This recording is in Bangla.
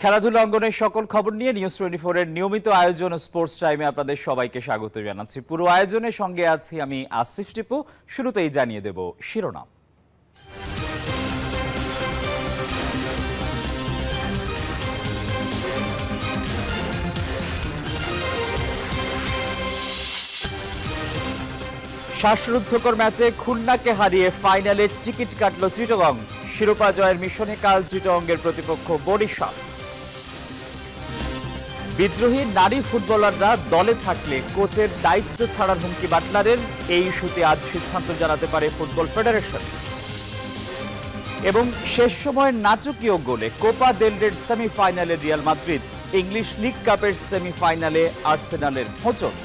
খেলাধুলা অঙ্গনের সকল খবর নিয়ে নিউজ 24 এর নিয়মিত আয়োজন স্পোর্টস টাইমে আপনাদের সবাইকে স্বাগত জানাচ্ছি। পুরো আয়োজনের সঙ্গে আছি আমি আসিফ টিপু। শুরুতেই জানিয়ে দেব শিরোনাম। শ্বাসরুদ্ধকর ম্যাচে খুলনাকে হারিয়ে ফাইনালে টিকিট কাটল চিটাগং। শিরোপা জয়ের মিশনে কাল চিটাগংয়ের প্রতিপক্ষ বরিশাল। বিদ্রোহী নারী ফুটবলাররা দলে থাকলে কোচের দায়িত্ব ছাড়ার হুমকি বাটলারের, এই ইস্যুতে আজ সিদ্ধান্ত জানাতে পারে ফুটবল ফেডারেশন। এবং শেষ সময়ের নাটকীয় গোলে কোপা দেল রের সেমিফাইনালে রিয়াল মাদ্রিদ, ইংলিশ লিগ কাপের সেমিফাইনালে আর্সেনালের হোঁচট।